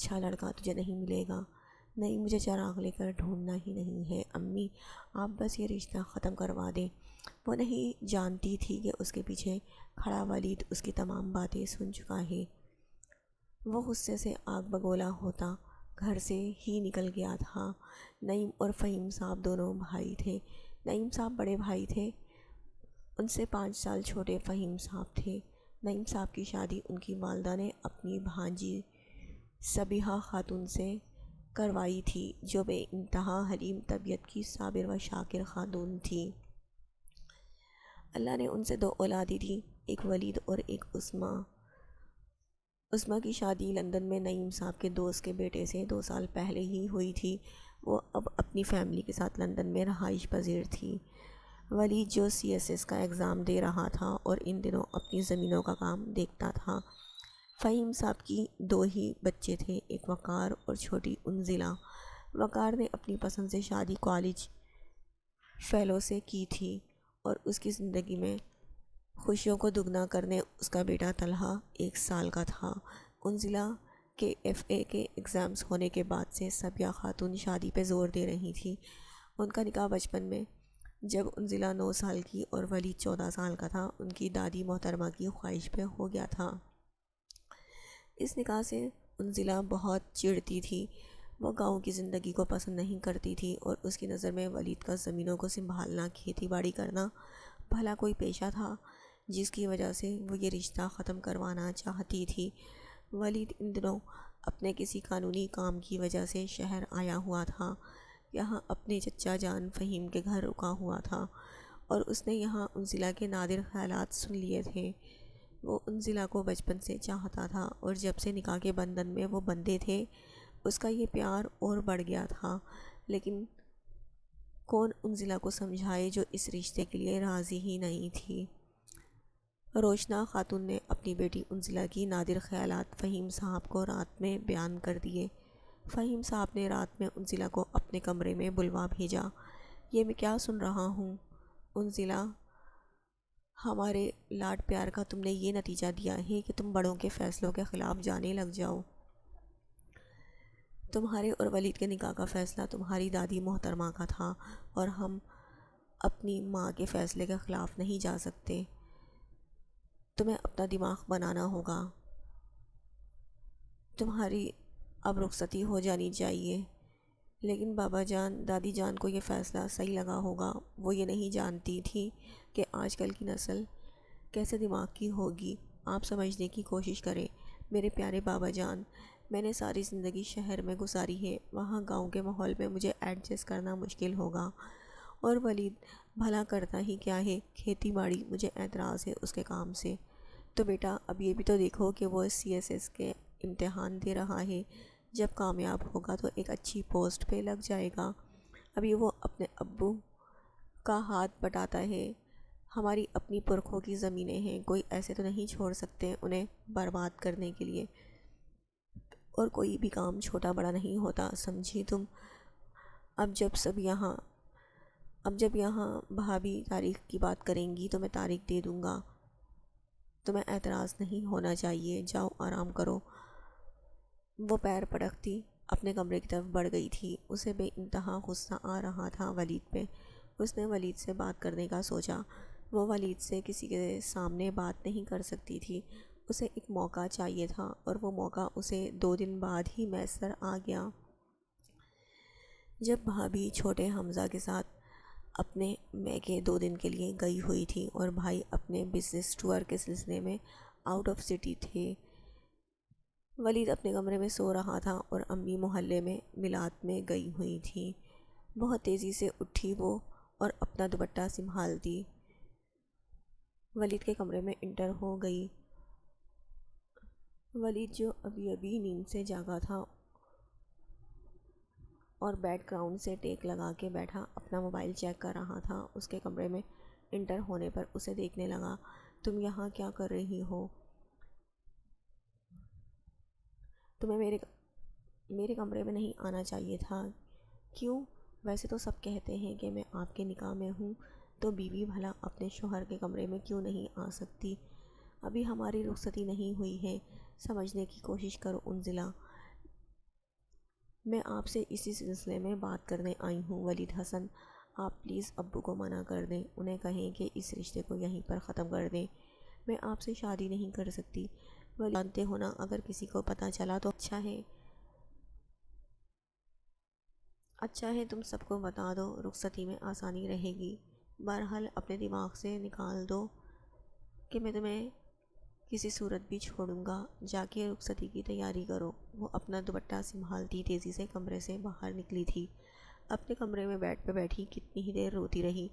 اچھا لڑکا تجھے نہیں ملے گا، نہیں مجھے چراغ لے کر ڈھونڈنا ہی نہیں ہے، امی آپ بس یہ رشتہ ختم کروا دیں۔ وہ نہیں جانتی تھی کہ اس کے پیچھے کھڑا ولید اس کی تمام باتیں سن چکا ہے۔ وہ غصے سے آگ بگولا ہوتا گھر سے ہی نکل گیا تھا۔ نعیم اور فہیم صاحب دونوں بھائی تھے۔ نعیم صاحب بڑے بھائی تھے، ان سے 5 سال چھوٹے فہیم صاحب تھے۔ نعیم صاحب کی شادی ان کی والدہ نے اپنی بھانجی صبیحہ خاتون سے کروائی تھی، جو بے انتہا حلیم طبیعت کی صابر و شاکر خاتون تھی۔ اللہ نے ان سے 2 اولادیں دیں، ایک ولید اور ایک عصمہ۔ عصمہ کی شادی لندن میں نعیم صاحب کے دوست کے بیٹے سے 2 سال پہلے ہی ہوئی تھی۔ وہ اب اپنی فیملی کے ساتھ لندن میں رہائش پذیر تھی۔ ولید جو CSS کا ایگزام دے رہا تھا اور ان دنوں اپنی زمینوں کا کام دیکھتا تھا۔ فہیم صاحب کی 2 ہی بچے تھے، ایک وقار اور چھوٹی انزلہ۔ وقار نے اپنی پسند سے شادی کالج فیلو سے کی تھی اور اس کی زندگی میں خوشیوں کو دگنا کرنے اس کا بیٹا طلحہ 1 سال کا تھا۔ انزلہ کے FA کے ایگزامز ہونے کے بعد سے صبیحہ خاتون شادی پہ زور دے رہی تھی۔ ان کا نکاح بچپن میں جب انزلہ 9 سال کی اور ولید 14 سال کا تھا، ان کی دادی محترمہ کی خواہش پہ ہو گیا تھا۔ اس نکاح سے انزلہ بہت چڑھتی تھی۔ وہ گاؤں کی زندگی کو پسند نہیں کرتی تھی اور اس کی نظر میں ولید کا زمینوں کو سنبھالنا، کھیتی باڑی کرنا بھلا کوئی پیشہ تھا، جس کی وجہ سے وہ یہ رشتہ ختم کروانا چاہتی تھی۔ ولید ان دنوں اپنے کسی قانونی کام کی وجہ سے شہر آیا ہوا تھا۔ یہاں اپنے چچا جان فہیم کے گھر رکا ہوا تھا اور اس نے یہاں انزلہ کے نادر خیالات سن لیے تھے۔ وہ انزلہ کو بچپن سے چاہتا تھا اور جب سے نکاح کے بندھن میں وہ بندھے تھے، اس کا یہ پیار اور بڑھ گیا تھا، لیکن کون انزلہ کو سمجھائے جو اس رشتے کے لیے راضی ہی نہیں تھی۔ روشنا خاتون نے اپنی بیٹی انزلہ کی نادر خیالات فہیم صاحب کو رات میں بیان کر دیے۔ فہیم صاحب نے رات میں انزلہ کو اپنے کمرے میں بلوا بھیجا۔ یہ میں کیا سن رہا ہوں انزلہ، ہمارے لاڈ پیار کا تم نے یہ نتیجہ دیا ہے کہ تم بڑوں کے فیصلوں کے خلاف جانے لگ جاؤ۔ تمہارے اور ولید کے نکاح کا فیصلہ تمہاری دادی محترمہ کا تھا اور ہم اپنی ماں کے فیصلے کے خلاف نہیں جا سکتے۔ تمہیں اپنا دماغ بنانا ہوگا۔ تمہاری اب رخصتی ہو جانی چاہیے۔ لیکن بابا جان، دادی جان کو یہ فیصلہ صحیح لگا ہوگا۔ وہ یہ نہیں جانتی تھی کہ آج کل کی نسل کیسے دماغ کی ہوگی۔ آپ سمجھنے کی کوشش کریں میرے پیارے بابا جان، میں نے ساری زندگی شہر میں گزاری ہے، وہاں گاؤں کے ماحول میں مجھے ایڈجسٹ کرنا مشکل ہوگا۔ اور ولید بھلا کرتا ہی کیا ہے، کھیتی باڑی، مجھے اعتراض ہے اس کے کام سے۔ تو بیٹا اب یہ بھی تو دیکھو کہ وہ CSS کے امتحان دے رہا ہے، جب کامیاب ہوگا تو ایک اچھی پوسٹ پہ لگ جائے گا۔ ابھی وہ اپنے ابو کا ہاتھ بٹاتا ہے۔ ہماری اپنی پرکھوں کی زمینیں ہیں، کوئی ایسے تو نہیں چھوڑ سکتے انہیں برباد کرنے کے لیے۔ اور کوئی بھی کام چھوٹا بڑا نہیں ہوتا، سمجھی تم؟ اب جب یہاں بھابھی تاریخ کی بات کریں گی تو میں تاریخ دے دوں گا۔ تمہیں اعتراض نہیں ہونا چاہیے، جاؤ آرام کرو۔ وہ پیر پٹکتی اپنے کمرے کی طرف بڑھ گئی تھی۔ اسے بے انتہا غصہ آ رہا تھا ولید پہ۔ اس نے ولید سے بات کرنے کا سوچا۔ وہ ولید سے کسی کے سامنے بات نہیں کر سکتی تھی، اسے ایک موقع چاہیے تھا اور وہ موقع اسے 2 دن بعد ہی میسر آ گیا۔ جب بھابھی چھوٹے حمزہ کے ساتھ اپنے میکے 2 دن کے لیے گئی ہوئی تھی اور بھائی اپنے بزنس ٹور کے سلسلے میں آؤٹ آف سٹی تھے، ولید اپنے کمرے میں سو رہا تھا اور امی محلے میں میلاد میں گئی ہوئی تھی۔ بہت تیزی سے اٹھی وہ اور اپنا دوپٹہ سنبھالتی ولید کے کمرے میں انٹر ہو گئی۔ ولید جو ابھی ابھی نیند سے جاگا تھا اور بیک گراؤنڈ سے ٹیک لگا کے بیٹھا اپنا موبائل چیک کر رہا تھا، اس کے کمرے میں انٹر ہونے پر اسے دیکھنے لگا۔ تم یہاں کیا کر رہی ہو؟ تمہیں میرے کمرے میں نہیں آنا چاہیے تھا۔ کیوں؟ ویسے تو سب کہتے ہیں کہ میں آپ کے نکاح میں ہوں، تو بیوی بھلا اپنے شوہر کے کمرے میں کیوں نہیں آ سکتی؟ ابھی ہماری رخصتی نہیں ہوئی ہے، سمجھنے کی کوشش کرو انزلہ۔ میں آپ سے اسی سلسلے میں بات کرنے آئی ہوں ولید حسن، آپ پلیز ابو کو منع کر دیں، انہیں کہیں کہ اس رشتے کو یہیں پر ختم کر دیں۔ میں آپ سے شادی نہیں کر سکتی۔ وہ جانتے ہو نا، اگر کسی کو پتہ چلا تو اچھا ہے تم سب کو بتا دو، رخصتی میں آسانی رہے گی۔ بہرحال اپنے دماغ سے نکال دو کہ میں تمہیں کسی صورت بھی چھوڑوں گا، جا کے رخصتی کی تیاری کرو۔ وہ اپنا دوپٹہ سنبھالتی تیزی سے کمرے سے باہر نکلی تھی۔ اپنے کمرے میں بیڈ پہ بیٹھی کتنی ہی دیر روتی رہی۔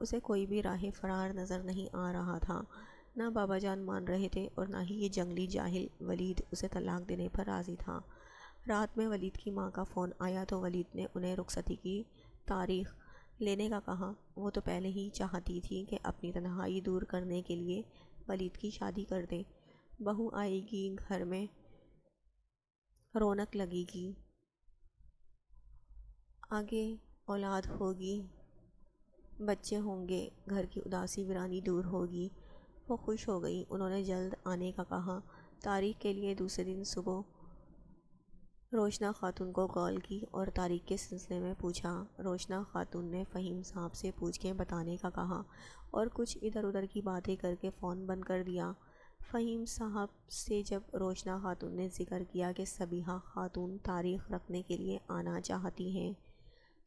اسے کوئی بھی راہ فرار نظر نہیں آ رہا تھا۔ نہ بابا جان مان رہے تھے اور نہ ہی یہ جنگلی جاہل ولید اسے طلاق دینے پر راضی تھا۔ رات میں ولید کی ماں کا فون آیا تو ولید نے انہیں رخصتی کی تاریخ لینے کا کہا۔ وہ تو پہلے ہی چاہتی تھی کہ اپنی تنہائی دور کرنے کے لیے ولید کی شادی کر دے۔ بہو آئے گی، گھر میں رونق لگے گی، آگے اولاد ہوگی، بچے ہوں گے، گھر کی اداسی ویرانی دور ہوگی۔ وہ خوش ہو گئی۔ انہوں نے جلد آنے کا کہا۔ تاریخ کے لیے دوسرے دن صبح روشنا خاتون کو کال کی اور تاریخ کے سلسلے میں پوچھا۔ روشنا خاتون نے فہیم صاحب سے پوچھ کے بتانے کا کہا اور کچھ ادھر ادھر کی باتیں کر کے فون بند کر دیا۔ فہیم صاحب سے جب روشنا خاتون نے ذکر کیا کہ صبیحہ خاتون تاریخ رکھنے کے لیے آنا چاہتی ہیں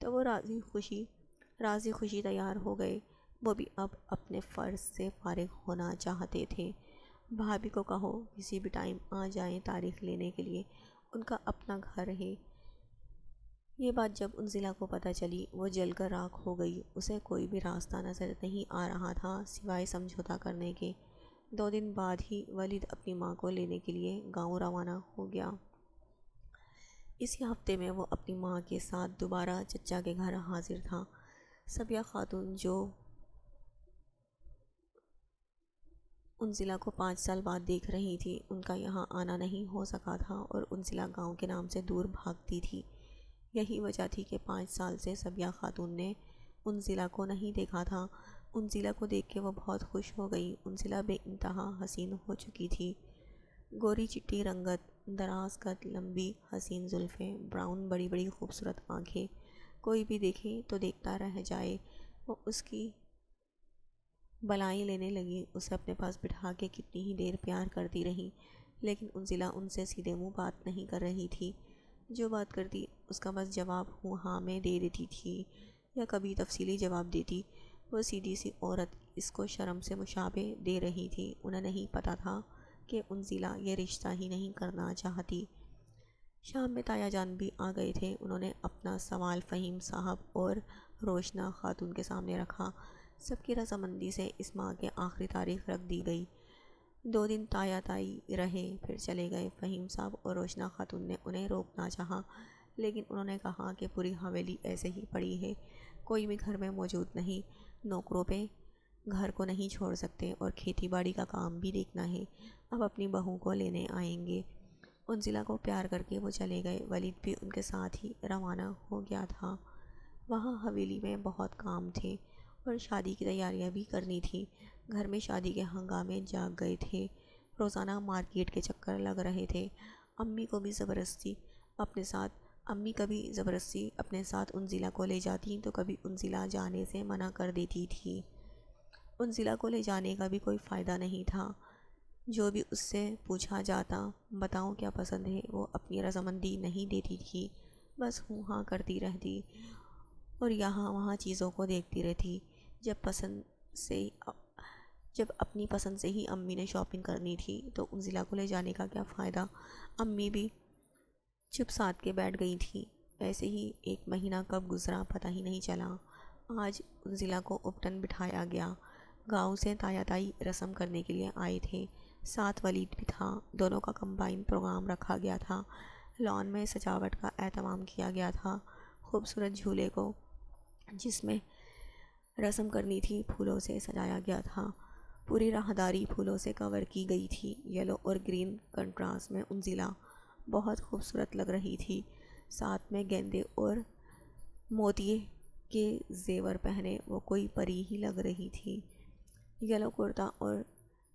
تو وہ راضی خوشی تیار ہو گئے۔ وہ بھی اب اپنے فرض سے فارغ ہونا چاہتے تھے۔ بھابھی کو کہو کسی بھی ٹائم آ جائیں تاریخ لینے کے لیے، ان کا اپنا گھر ہے۔ یہ بات جب انزلہ کو پتہ چلی، وہ جل کر راکھ ہو گئی۔ اسے کوئی بھی راستہ نظر نہیں آ رہا تھا سوائے سمجھوتہ کرنے کے۔ 2 دن بعد ہی ولید اپنی ماں کو لینے کے لیے گاؤں روانہ ہو گیا۔ اسی ہفتے میں وہ اپنی ماں کے ساتھ دوبارہ چچا کے گھر حاضر تھا۔ صبیحہ خاتون جو انزلہ کو 5 سال بعد دیکھ رہی تھی، ان کا یہاں آنا نہیں ہو سکا تھا اور انزلہ گاؤں کے نام سے دور بھاگتی تھی۔ یہی وجہ تھی کہ 5 سال سے صبیحہ خاتون نے انزلہ کو نہیں دیکھا تھا۔ انزلہ کو دیکھ کے وہ بہت خوش ہو گئی۔ انزلہ بے انتہا حسین ہو چکی تھی۔ گوری چٹی رنگت، دراز قد، لمبی حسین زلفیں، براؤن بڑی بڑی خوبصورت آنکھیں، کوئی بھی دیکھے تو دیکھتا رہ جائے۔ وہ اس کی بلائیں لینے لگی۔ اسے اپنے پاس بٹھا کے کتنی ہی دیر پیار کرتی رہی، لیکن انزلہ ان سے سیدھے منہ بات نہیں کر رہی تھی۔ جو بات کرتی اس کا بس جواب ہوں ہاں میں دے دیتی تھی یا کبھی تفصیلی جواب دیتی۔ وہ سیدھی سی عورت اس کو شرم سے مشابہ دے رہی تھی۔ انہیں نہیں پتہ تھا کہ انزلہ یہ رشتہ ہی نہیں کرنا چاہتی۔ شام میں تایا جان بھی آ گئے تھے۔ انہوں نے اپنا سوال فہیم صاحب اور روشنا خاتون کے سامنے رکھا۔ سب کی رضامندی سے اس ماہ کے آخری تاریخ رکھ دی گئی۔ 2 دن تایا تائی رہے، پھر چلے گئے۔ فہیم صاحب اور روشنا خاتون نے انہیں روکنا چاہا، لیکن انہوں نے کہا کہ پوری حویلی ایسے ہی پڑی ہے، کوئی بھی گھر میں موجود نہیں، نوکروں پہ گھر کو نہیں چھوڑ سکتے اور کھیتی باڑی کا کام بھی دیکھنا ہے، اب اپنی بہو کو لینے آئیں گے۔ انزلہ کو پیار کر کے وہ چلے گئے۔ ولید بھی ان کے ساتھ ہی روانہ ہو گیا تھا۔ وہاں حویلی میں بہت کام تھے اور شادی کی تیاریاں بھی کرنی تھی۔ گھر میں شادی کے ہنگامے جاگ گئے تھے۔ روزانہ مارکیٹ کے چکر لگ رہے تھے۔ امی کبھی زبردستی اپنے ساتھ انزلہ کو لے جاتی تو کبھی انزلہ جانے سے منع کر دیتی تھی۔ انزلہ کو لے جانے کا بھی کوئی فائدہ نہیں تھا۔ جو بھی اس سے پوچھا جاتا، بتاؤ کیا پسند ہے، وہ اپنی رضامندی نہیں دیتی تھی، بس ہوں ہاں کرتی رہتی اور یہاں وہاں چیزوں کو دیکھتی رہتی۔ جب اپنی پسند سے ہی امی نے شاپنگ کرنی تھی تو انزلہ کو لے جانے کا کیا فائدہ۔ امی بھی چپ سادھ کے بیٹھ گئی تھی۔ ایسے ہی 1 مہینہ کب گزرا پتہ ہی نہیں چلا۔ آج انزلہ کو اپٹن بٹھایا گیا۔ گاؤں سے تایا تائی رسم کرنے کے لیے آئے تھے، ساتھ ولید بھی تھا۔ دونوں کا کمبائن پروگرام رکھا گیا تھا۔ لان میں سجاوٹ کا اہتمام کیا گیا تھا۔ خوبصورت جھولے کو جس میں رسم کرنی تھی پھولوں سے سجایا گیا تھا۔ پوری راہداری پھولوں سے کور کی گئی تھی۔ یلو اور گرین کنٹراسٹ میں انزلہ بہت خوبصورت لگ رہی تھی۔ ساتھ میں گیندے اور موتیے کے زیور پہنے وہ کوئی پری ہی لگ رہی تھی۔ یلو کرتا اور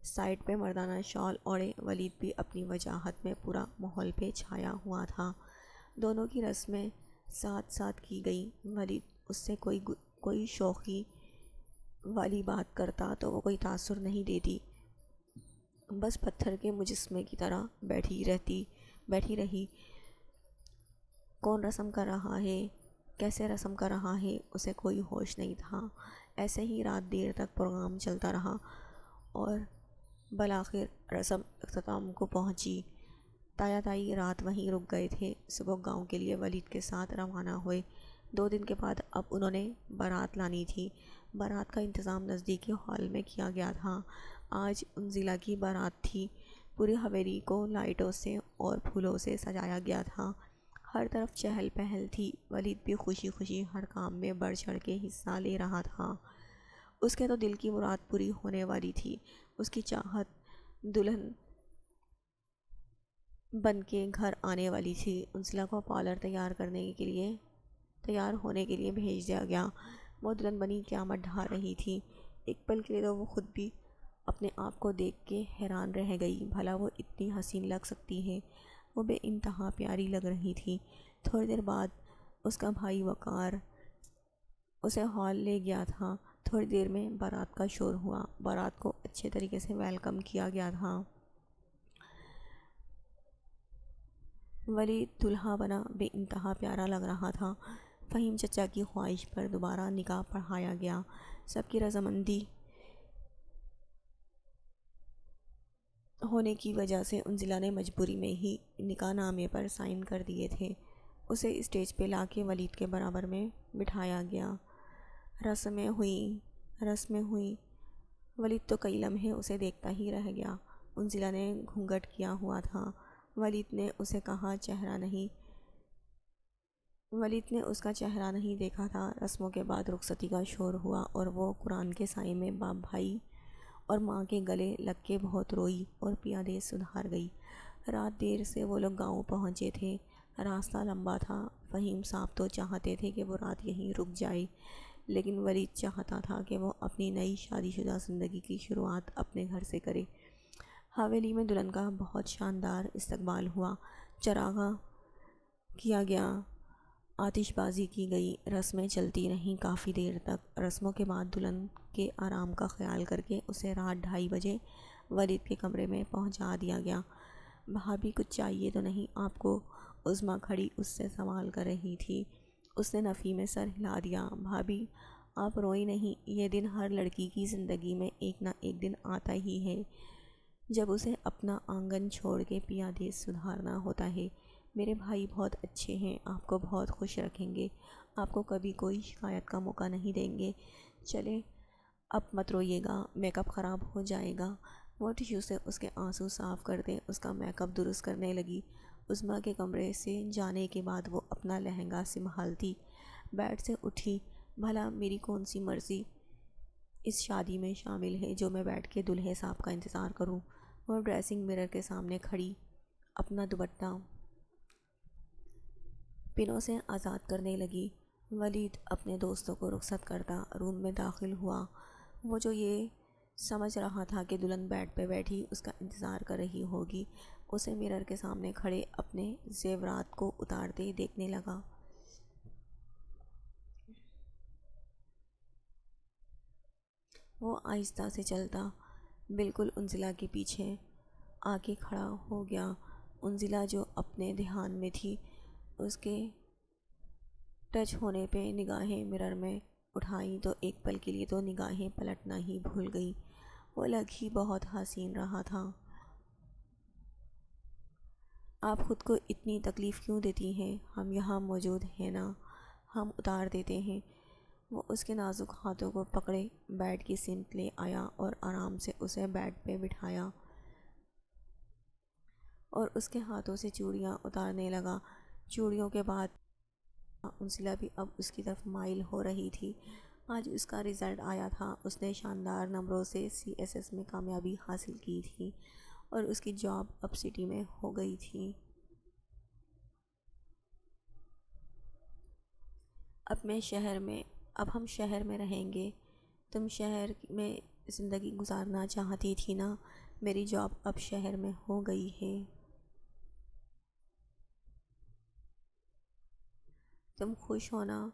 سائڈ پہ مردانہ شال اوڑھے ولید بھی اپنی وجاہت میں پورا ماحول پہ چھایا ہوا تھا۔ دونوں کی رسمیں ساتھ ساتھ کی گئی۔ ولید اس سے کوئی شوخی والی بات کرتا تو وہ کوئی تاثر نہیں دیتی، بس پتھر کے مجسمے کی طرح بیٹھی رہی۔ کون رسم کر رہا ہے، کیسے رسم کر رہا ہے، اسے کوئی ہوش نہیں تھا۔ ایسے ہی رات دیر تک پروگرام چلتا رہا اور بالآخر رسم اختتام کو پہنچی۔ تایا تائی رات وہیں رک گئے تھے۔ صبح گاؤں کے لیے ولید کے ساتھ روانہ ہوئے۔ 2 دن کے بعد اب انہوں نے بارات لانی تھی۔ بارات کا انتظام نزدیکی ہال میں کیا گیا تھا۔ آج انزلہ کی بارات تھی۔ پوری حویلی کو لائٹوں سے اور پھولوں سے سجایا گیا تھا۔ ہر طرف چہل پہل تھی۔ ولید بھی خوشی خوشی ہر کام میں بڑھ چڑھ کے حصہ لے رہا تھا۔ اس کے تو دل کی مراد پوری ہونے والی تھی۔ اس کی چاہت دلہن بن کے گھر آنے والی تھی۔ انزلہ کو پارلر تیار ہونے کے لیے بھیج دیا گیا۔ وہ دلہن بنی قیامت ڈھا رہی تھی۔ ایک پل کے لیے تو وہ خود بھی اپنے آپ کو دیکھ کے حیران رہ گئی۔ بھلا وہ اتنی حسین لگ سکتی ہے؟ وہ بے انتہا پیاری لگ رہی تھی۔ تھوڑی دیر بعد اس کا بھائی وقار اسے ہال لے گیا تھا۔ تھوڑی دیر میں بارات کا شور ہوا۔ بارات کو اچھے طریقے سے ویلکم کیا گیا تھا۔ ولید دلہا بنا بے انتہا پیارا لگ رہا تھا۔ فہیم چچا کی خواہش پر دوبارہ نکاح پڑھایا گیا۔ سب کی رضامندی ہونے کی وجہ سے انزلہ نے مجبوری میں ہی نکاح نامے پر سائن کر دیے تھے۔ اسے اسٹیج پہ لا کے ولید کے برابر میں بٹھایا گیا۔ رسمیں ہوئیں۔ ولید تو کئی لمحے اسے دیکھتا ہی رہ گیا۔ انزلہ نے گھونگھٹ کیا ہوا تھا۔ ولید نے اس کا چہرہ نہیں دیکھا تھا۔ رسموں کے بعد رخصتی کا شور ہوا اور وہ قرآن کے سائے میں باپ بھائی اور ماں کے گلے لگ کے بہت روئی اور پیادے سدھار گئی۔ رات دیر سے وہ لوگ گاؤں پہنچے تھے۔ راستہ لمبا تھا۔ فہیم صاحب تو چاہتے تھے کہ وہ رات یہیں رک جائے، لیکن ولید چاہتا تھا کہ وہ اپنی نئی شادی شدہ زندگی کی شروعات اپنے گھر سے کرے۔ حویلی میں دلہن کا بہت شاندار استقبال ہوا۔ چراغاں کیا گیا، آتش بازی کی گئی، رسمیں چلتی رہیں کافی دیر تک۔ رسموں کے بعد دلہن کے آرام کا خیال کر کے اسے رات 2:30 بجے ولید کے کمرے میں پہنچا دیا گیا۔ بھابھی کچھ چاہیے تو نہیں آپ کو؟ عظمیٰ کھڑی اس سے سوال کر رہی تھی۔ اس نے نفی میں سر ہلا دیا۔ بھابھی آپ روئیں نہیں، یہ دن ہر لڑکی کی زندگی میں ایک نہ ایک دن آتا ہی ہے جب اسے اپنا آنگن چھوڑ کے پیادے سدھارنا ہوتا ہے۔ میرے بھائی بہت اچھے ہیں، آپ کو بہت خوش رکھیں گے، آپ کو کبھی کوئی شکایت کا موقع نہیں دیں گے۔ چلیں اب مت روئیے گا، میک اپ خراب ہو جائے گا۔ وہ ٹشو سے اس کے آنسو صاف کرتے اس کا میک اپ درست کرنے لگی۔ عظمیٰ کے کمرے سے جانے کے بعد وہ اپنا لہنگا سنبھالتی بیڈ سے اٹھی۔ بھلا میری کون سی مرضی اس شادی میں شامل ہے جو میں بیٹھ کے دلہے صاحب کا انتظار کروں؟ وہ ڈریسنگ مرر کے سامنے کھڑی اپنا دوپٹہ پنوں سے آزاد کرنے لگی۔ ولید اپنے دوستوں کو رخصت کرتا روم میں داخل ہوا۔ وہ جو یہ سمجھ رہا تھا کہ دلہن بیڈ پہ بیٹھی اس کا انتظار کر رہی ہوگی، اسے مرر کے سامنے کھڑے اپنے زیورات کو اتارتے دیکھنے لگا۔ وہ آہستہ سے چلتا بالکل انزلہ کے پیچھے آ کے کھڑا ہو گیا۔ انزلہ جو اپنے دھیان میں تھی، اس کے ٹچ ہونے پہ نگاہیں مرر میں اٹھائیں تو ایک پل کے لیے تو نگاہیں پلٹنا ہی بھول گئی۔ وہ لگ ہی بہت حسین رہا تھا۔ آپ خود کو اتنی تکلیف کیوں دیتی ہیں؟ ہم یہاں موجود ہیں نا، ہم اتار دیتے ہیں۔ وہ اس کے نازک ہاتھوں کو پکڑے بیڈ کی سمت لے آیا اور آرام سے اسے بیڈ پہ بٹھایا اور اس کے ہاتھوں سے چوڑیاں اتارنے لگا۔ چوڑیوں کے بعد انزلہ بھی اب اس کی طرف مائل ہو رہی تھی۔ آج اس کا رزلٹ آیا تھا۔ اس نے شاندار نمبروں سے CSS میں کامیابی حاصل کی تھی اور اس کی جاب اب سٹی میں ہو گئی تھی۔ اب ہم شہر میں رہیں گے۔ تم شہر میں زندگی گزارنا چاہتی تھی نا، میری جاب اب شہر میں ہو گئی ہے۔ تم خوش ہو نا؟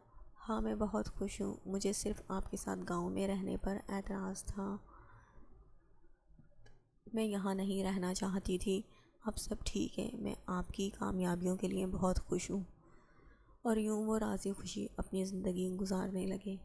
ہاں میں بہت خوش ہوں، مجھے صرف آپ کے ساتھ گاؤں میں رہنے پر اعتراض تھا، میں یہاں نہیں رہنا چاہتی تھی۔ اب سب ٹھیک ہے، میں آپ کی کامیابیوں کے لیے بہت خوش ہوں۔ اور یوں وہ راضی خوشی اپنی زندگی گزارنے لگے۔